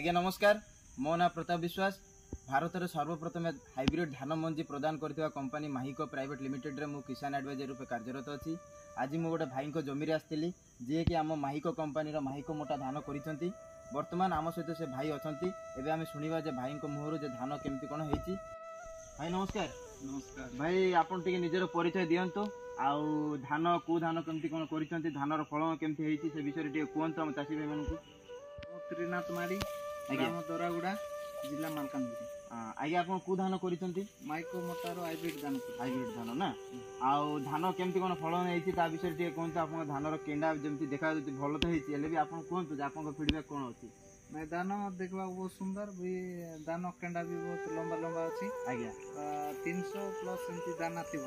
आज्ञा नमस्कार मो ना प्रताप विश्वास भारत में सर्वप्रथम हाइब्रिड धान मंजी प्रदान करथिबा कंपनी माहिको प्राइवेट लिमिटेड रे मु किसान एडवाइजर रूप कार्यरत अच्छी। आज मु गोटे भाई को जमी आसती जी कि आम माहिको कंपनी माहिको मोटा धान करिसेंती। वर्तमान आम सहित से भाई अच्छा एवं आम शुणा जे भाई मुहर जे धान केमती कौन होती। भाई नमस्कार। नमस्कार भाई आपन टिके निजर परिचय दियंतु आउ धान को धान केमती कौन करिसेंती धानर फलन केमती होती से विषय टिके कहंतु हम चाषी भाई मानकु। त्रिनाथ माड़ी ग्राम दोरागुड़ा जिला मालकानगिरी। आज्ञा आप को धान करिसेंती माइको मोटार हाइब्रिड धान ना आउ धान केमती कौन फलन होती ता विषय टिके कहंतु आप धानर केंडा जमती देखा भल तो होती हेले भी आप कहंतु जे आपन फीडबैक कौन अछि। मैं दान देखा बहुत सुंदर भी दान केंडा भी बहुत लंबा लंबा अच्छी। आज्ञा 300 प्लस एमती दाना थी।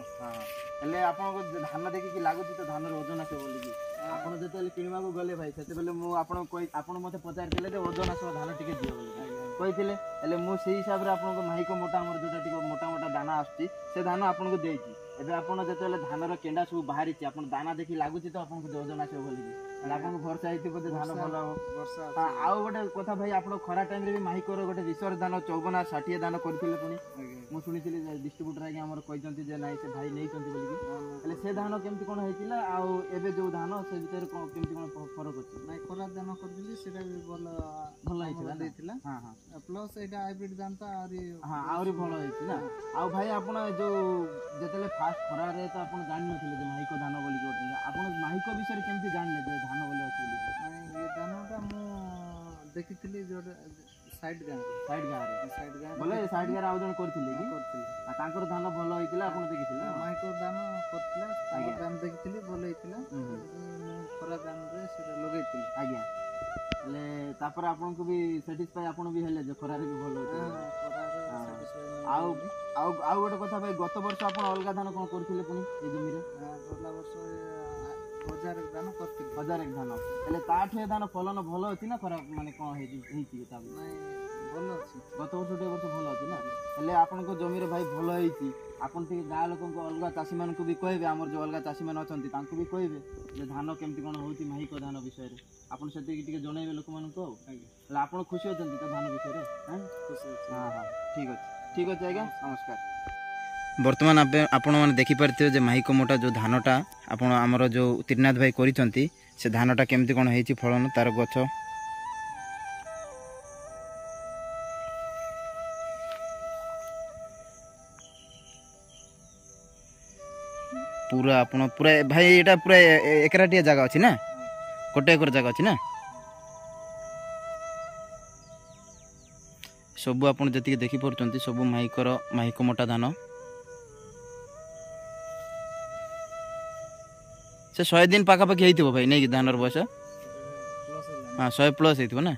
हेले आपन धान देखि लागुची तो धान ओजन आसे बोली आपन जते किणवा को गले भाई सेते बेले मु आपन कोइ आपन मते पचार देले जे ओजन आसे धान टिके दियो बोली कहिथिले। हेले मु सेही हिसाब रे आपन को माहिको मोटा हमर जोटा टिके मोटा मोटा दाना आछी से धान आपन को देइची। एबे आपन जते धानर केंडा सब बाहरी छी आपन दाना देखि लागुची तो आपन को ओजन आसे बोली आपन भरोसा आइति बदे धान भलो वर्षा। आउ गोटे कथा भाई आपन खरा टाइम रे भी माहिकोर गोटे रिसर्च दान 54 60 दान करथिले पुनी मु सुनिथिले डिस्ट्रीब्यूटर आगे हमर कहिसंती जे नाइ से भाई नै चंती बोली हेले से धान केमती कोन हेतिला आउ एबे जो धान से भीतर केमती कोन फरक अछि। नाइ खरा दान करथिले सेटा भी भलो हेतिला देथिला। हां हां प्लस एटा हाइब्रिड दान तो आरी हां आउरी भलो हेति ना। आउ भाई आपन जो जतेले फास्ट खरा रे तो आपन जानि नथिले जे माहिको धान बोली कोथिले आपन माहिको विषय केमती जानले जे धान बोली अछि बोली। ये दानटा मु देखिथिली जो साइड गां बोले साइड गां आउ जन करथिले कि आ तांकर धान भलो होइतिला आपन देखिथिले माइको दान करथिला तांकर दान देखिथिली भलो होइतिला खरा दान रे से लगेइतिली। आज्ञा ले तापर आपन को भी सैटिस्फाई आपन भी हेले जे खरा रे भी भलो होइतिला खरा रे सैटिस्फाई। आउ आउ आउ गोटे कथा भाई गत वर्ष आपन अलगा धान कोन करथिले पुनी ए जमी रे गला वर्ष 1000 दान करथिले 1000 धान हेले ताठे धान फलन भलो अछि ना खरा माने कोन हेति ता नहीं भलो अछि गत वर्ष डे वर्ष भलो अछि ना। हेले आपन को जमी रे भाई भलो हेति आपन टिके गाँ लोकन को अलगा चाषी मान को भी कहबे हमर जो अलगा चाषी मान अछंती तांको भी कहबे जे धान केमती कोन होती माहिको धान विषय रे आपन सेति टिके जणैबे लोक मान को। हेले आपन खुशी अछंती तो धान विषय रे हैं खुशी अछि। हां हां ठीक अछि आज्ञा नमस्कार। वर्तमान आपण मैंने देखिपारे जे माहिको मोटा जो धानटा आपण आमर जो त्रिनाथ भाई करिसंती से धानटा केमती कोन हेछि फलन तार गछ पूरा आपण पूरा भाई एटा पूरा एकराटिया जगह अछि ना कोटे एकर जगह अछि ना सब आपण जति देखि परचंती सब माहिको मोटा धान से 100 दिन पाखापाखि होइथिबो भाई नहीं धानर बयस। हाँ 100 प्लस होइथिबो ना।